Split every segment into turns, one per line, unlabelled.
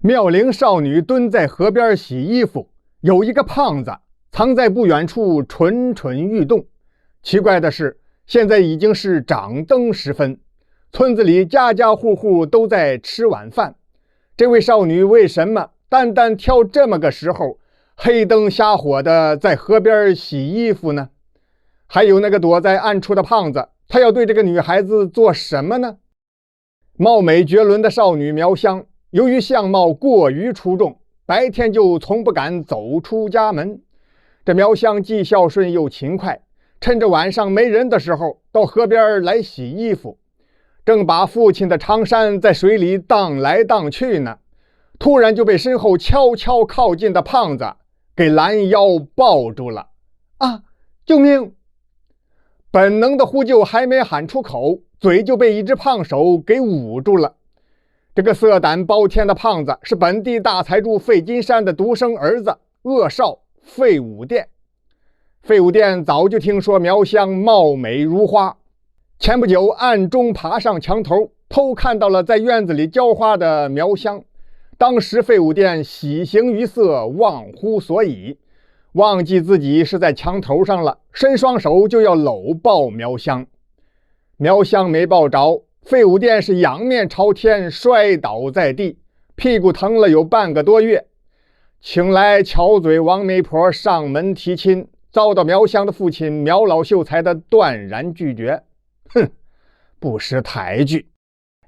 妙龄少女蹲在河边洗衣服，有一个胖子藏在不远处蠢蠢欲动。奇怪的是，现在已经是掌灯时分，村子里家家户户都在吃晚饭。这位少女为什么单单挑这么个时候，黑灯瞎火的在河边洗衣服呢？还有那个躲在暗处的胖子，他要对这个女孩子做什么呢？貌美绝伦的少女苗香，由于相貌过于出众，白天就从不敢走出家门。这苗香既孝顺又勤快，趁着晚上没人的时候，到河边来洗衣服，正把父亲的长衫在水里荡来荡去呢，突然就被身后悄悄靠近的胖子给拦腰抱住了。啊！救命！本能的呼救还没喊出口，嘴就被一只胖手给捂住了。这个色胆包天的胖子是本地大财主费金山的独生儿子，恶少费武殿。费武殿早就听说苗香貌美如花，前不久暗中爬上墙头，偷看到了在院子里浇花的苗香。当时费武殿喜形于色，忘乎所以，忘记自己是在墙头上了，伸双手就要搂抱苗香。苗香没抱着，费武殿是仰面朝天摔倒在地，屁股疼了有半个多月，请来巧嘴王媒婆上门提亲，遭到苗香的父亲苗老秀才的断然拒绝。哼，不识抬举，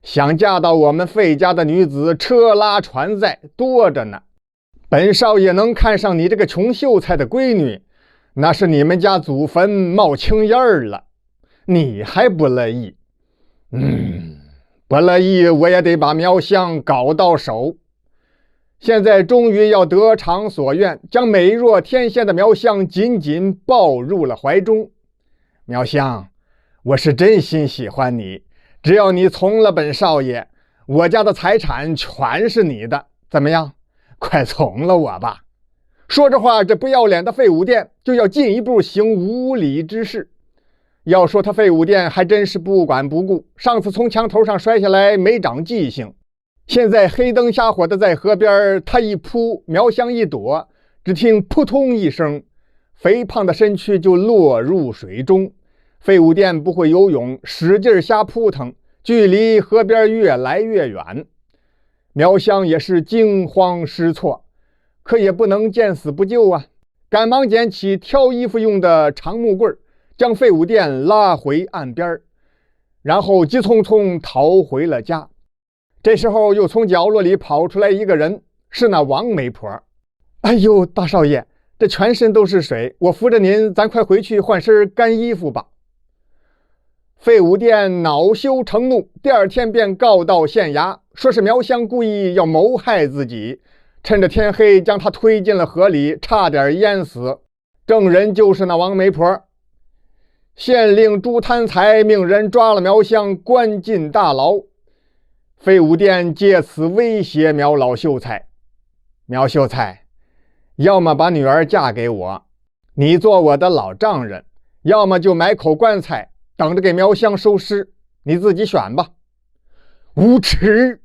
想嫁到我们费家的女子车拉船载多着呢，本少爷能看上你这个穷秀才的闺女，那是你们家祖坟冒青烟儿了，你还不乐意？不乐意我也得把苗香搞到手。现在终于要得偿所愿，将美若天仙的苗香紧紧抱入了怀中。苗香，我是真心喜欢你，只要你从了本少爷，我家的财产全是你的，怎么样？快从了我吧。说着话，这不要脸的费武殿就要进一步行无礼之事。要说他费武殿还真是不管不顾，上次从墙头上摔下来没长记性，现在黑灯瞎火的在河边，他一扑，苗香一躲，只听扑通一声，肥胖的身躯就落入水中。费武殿不会游泳，使劲瞎扑腾，距离河边越来越远。苗香也是惊慌失措，可也不能见死不救啊，赶忙捡起挑衣服用的长木棍，将费武殿拉回岸边，然后急匆匆逃回了家。这时候又从角落里跑出来一个人，是那王媒婆。哎呦，大少爷，这全身都是水，我扶着您，咱快回去换身干衣服吧。费武殿恼羞成怒，第二天便告到县衙，说是苗香故意要谋害自己，趁着天黑将他推进了河里，差点淹死。证人就是那王媒婆。县令朱贪财命人抓了苗香，关进大牢。费武殿借此威胁苗老秀才：苗秀才，要么把女儿嫁给我，你做我的老丈人，要么就买口棺材，等着给苗香收尸，你自己选吧。无耻！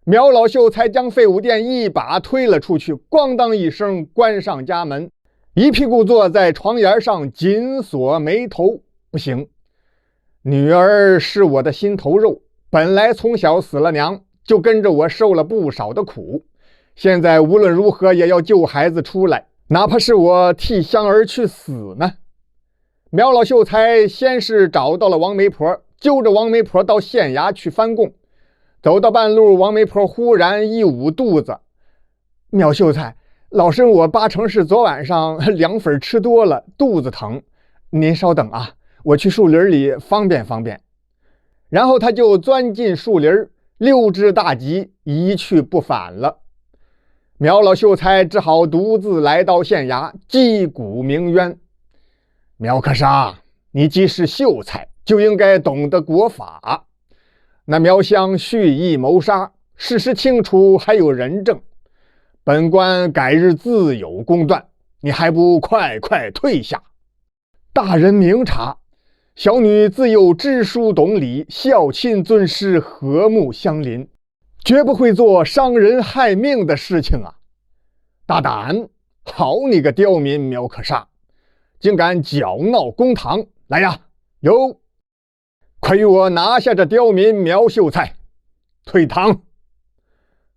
苗老秀才将费武殿一把推了出去，咣当一声关上家门，一屁股坐在床沿上，紧锁眉头。不行，女儿是我的心头肉，本来从小死了娘，就跟着我受了不少的苦，现在无论如何也要救孩子出来，哪怕是我替香儿去死呢。苗老秀才先是找到了王媒婆，揪着王媒婆到县衙去翻供。走到半路，王媒婆忽然一捂肚子：苗秀才，老身我八成是昨晚上凉粉吃多了，肚子疼，您稍等啊，我去树林里方便方便。然后他就钻进树林，溜之大吉，一去不返了。苗老秀才只好独自来到县衙，击鼓鸣冤：苗科杀，你既是秀才，就应该懂得国法。那苗香蓄意谋杀，事实清楚，还有人证，本官改日自有公断，你还不快快退下？大人明察，小女自幼知书懂礼，孝亲尊师，和睦相邻，绝不会做伤人害命的事情啊！大胆！好你个刁民苗可杀，竟敢搅闹公堂！来呀，有！快与我拿下这刁民苗秀才，退堂！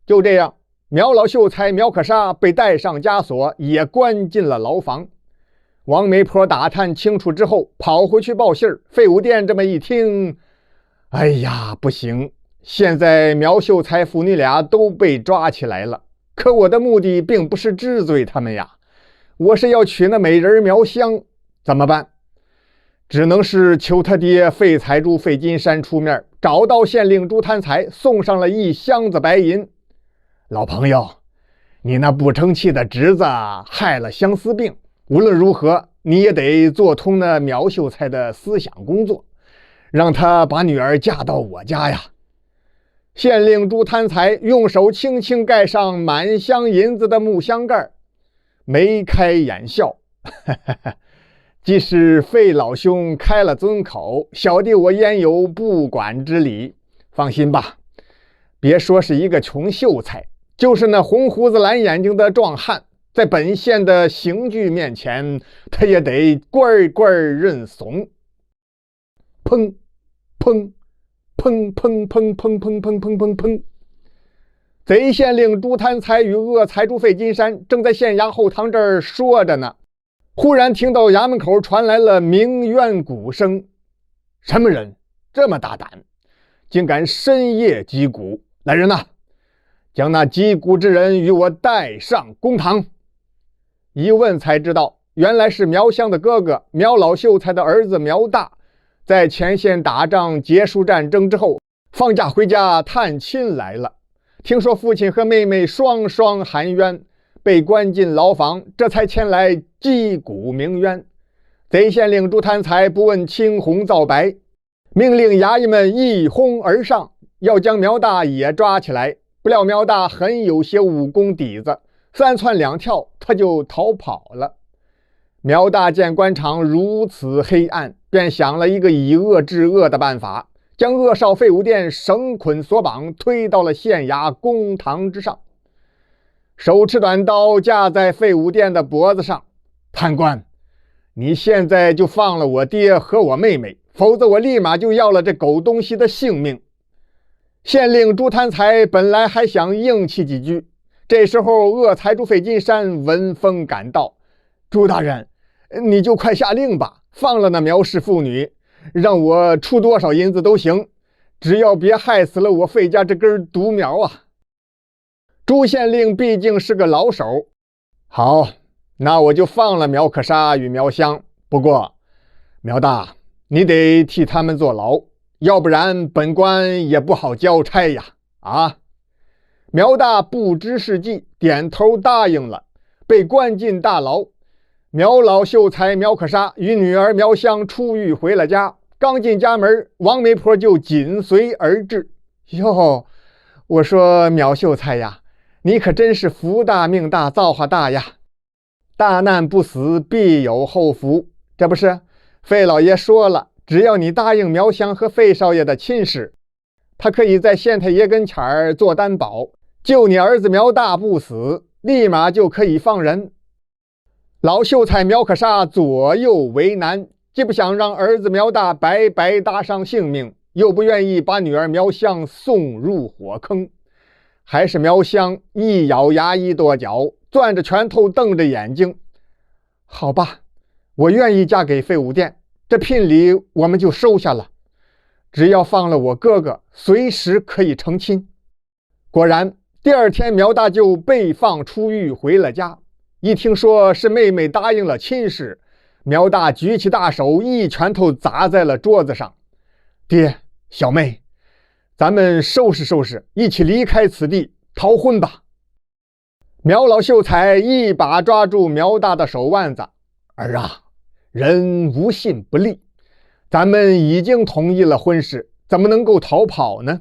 就这样，苗老秀才苗可杀被带上枷锁，也关进了牢房。王媒婆打探清楚之后，跑回去报信儿。废物店这么一听，哎呀，不行！现在苗秀才父女俩都被抓起来了，可我的目的并不是治罪他们呀，我是要娶那美人苗香，怎么办？只能是求他爹费财主费金山出面，找到县令朱贪财，送上了1箱子白银。老朋友，你那不成器的侄子害了相思病，无论如何你也得做通那苗秀才的思想工作，让他把女儿嫁到我家呀。县令朱贪财用手轻轻盖上满箱银子的木箱盖，眉开眼笑，即使费老兄开了尊口，小弟我焉有不管之理？放心吧，别说是一个穷秀才，就是那红胡子蓝眼睛的壮汉，在本县的刑具面前，他也得乖乖认怂。砰砰砰砰砰砰砰砰砰砰砰！贼县令朱贪财与恶财主费金山正在县衙后堂这儿说着呢，忽然听到衙门口传来了鸣冤鼓声。什么人这么大胆，竟敢深夜击鼓？来人呐，将那击鼓之人与我带上公堂。一问才知道，原来是苗香的哥哥苗老秀才的儿子苗大，在前线打仗结束战争之后，放假回家探亲来了。听说父亲和妹妹双双含冤，被关进牢房，这才前来击鼓鸣冤。贼县令朱贪财不问青红皂白，命令衙役们一哄而上，要将苗大也抓起来。不料苗大很有些武功底子，3窜2跳他就逃跑了。苗大见官场如此黑暗，便想了一个以恶制恶的办法，将恶少费武店绳捆索绑，推到了县衙公堂之上，手持短刀架在费武店的脖子上。判官，你现在就放了我爹和我妹妹，否则我立马就要了这狗东西的性命。县令朱贪财本来还想硬气几句，这时候恶财主费金山闻风赶到。朱大人，你就快下令吧，放了那苗氏妇女，让我出多少银子都行，只要别害死了我费家这根独苗啊！朱县令毕竟是个老手，好，那我就放了苗可杀与苗香。不过苗大，你得替他们坐牢，要不然本官也不好交差呀！啊！苗大不知是计，点头答应了，被关进大牢。苗老秀才苗可杀与女儿苗香出狱回了家，刚进家门，王媒婆就紧随而至。哟，我说苗秀才呀，你可真是福大命大造化大呀！大难不死，必有后福。这不是费老爷说了，只要你答应苗香和费少爷的亲事，他可以在县太爷跟前儿做担保，就你儿子苗大不死，立马就可以放人。老秀才苗可杀左右为难，既不想让儿子苗大白白搭上性命，又不愿意把女儿苗香送入火坑。还是苗香一咬牙一跺脚，攥着拳头瞪着眼睛。好吧，我愿意嫁给费武店，这聘礼我们就收下了，只要放了我哥哥，随时可以成亲。果然第2天苗大就被放出狱回了家。一听说是妹妹答应了亲事，苗大举起大手，一拳头砸在了桌子上。爹，小妹，咱们收拾收拾，一起离开此地，逃婚吧。苗老秀才一把抓住苗大的手腕子。儿啊，人无信不立，咱们已经同意了婚事，怎么能够逃跑呢？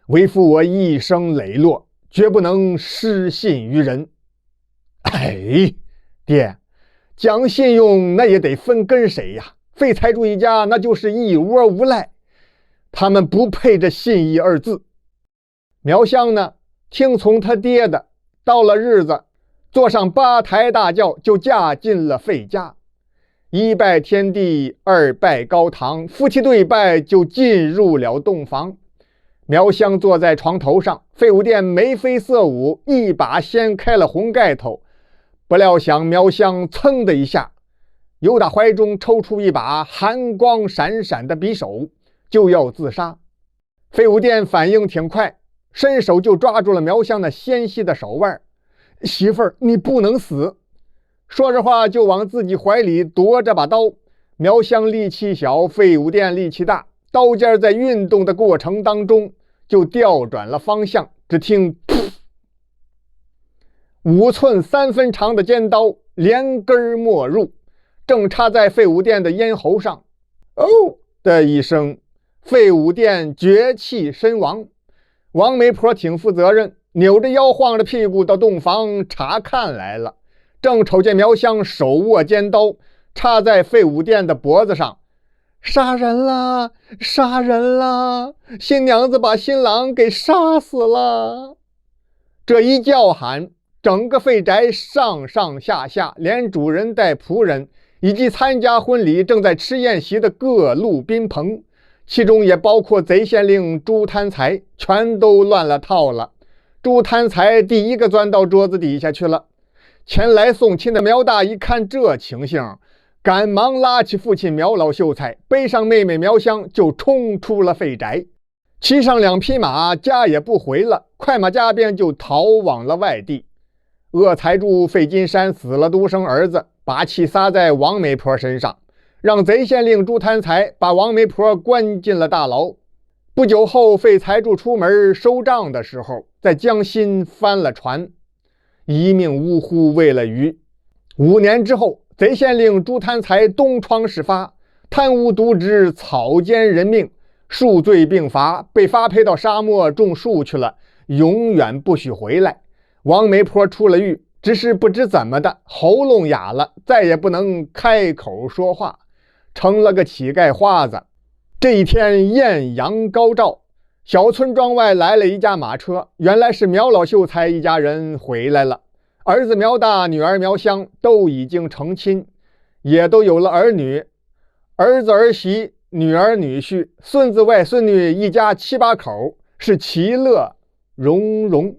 为父我一生磊落，绝不能失信于人。哎，爹，讲信用那也得分跟谁呀？费财主一家那就是一窝无赖，他们不配这信义2字。苗香呢，听从他爹的，到了日子，坐上8抬大轿，就嫁进了费家。一拜天地，二拜高堂，夫妻对拜，就进入了洞房。苗香坐在床头上，费无殿眉飞色舞，一把掀开了红盖头。不料想苗香噌的一下，由打怀中抽出一把寒光闪闪的匕首，就要自杀。费无殿反应挺快，伸手就抓住了苗香那纤细的手腕。媳妇儿，你不能死！说着话就往自己怀里夺着把刀。苗香力气小，费无殿力气大，刀尖在运动的过程当中就调转了方向，只听噗，5寸3分长的尖刀连根没入，正插在费无殿的咽喉上。哦的一声，费无殿绝气身亡。王媒婆挺负责任，扭着腰晃着屁股到洞房查看来了，正瞅见苗香手握尖刀插在费无殿的脖子上。杀人了，杀人了，新娘子把新郎给杀死了。这一叫喊，整个费宅上上下下，连主人带仆人以及参加婚礼正在吃宴席的各路宾朋，其中也包括贼县令朱贪财，全都乱了套了。朱贪财第一个钻到桌子底下去了。前来送亲的苗大一看这情形，赶忙拉起父亲苗老秀才，背上妹妹苗香，就冲出了费宅，骑上2匹马，家也不回了，快马加鞭就逃往了外地。恶财主费金山死了独生儿子，把气撒在王媒婆身上，让贼县令朱贪财把王媒婆关进了大牢。不久后，费财主出门收账的时候，在江心翻了船，一命呜呼为了鱼。5年之后，贼县令朱贪财东窗事发，贪污渎职，草菅人命，数罪并罚，被发配到沙漠种树去了，永远不许回来。王媒婆出了狱，只是不知怎么的喉咙哑了，再也不能开口说话，成了个乞丐花子。这一天艳阳高照，小村庄外来了一架马车，原来是苗老秀才一家人回来了。儿子苗大，女儿苗香都已经成亲，也都有了儿女，儿子儿媳，女儿女婿，孙子外孙女，一家7、8口，是其乐融融。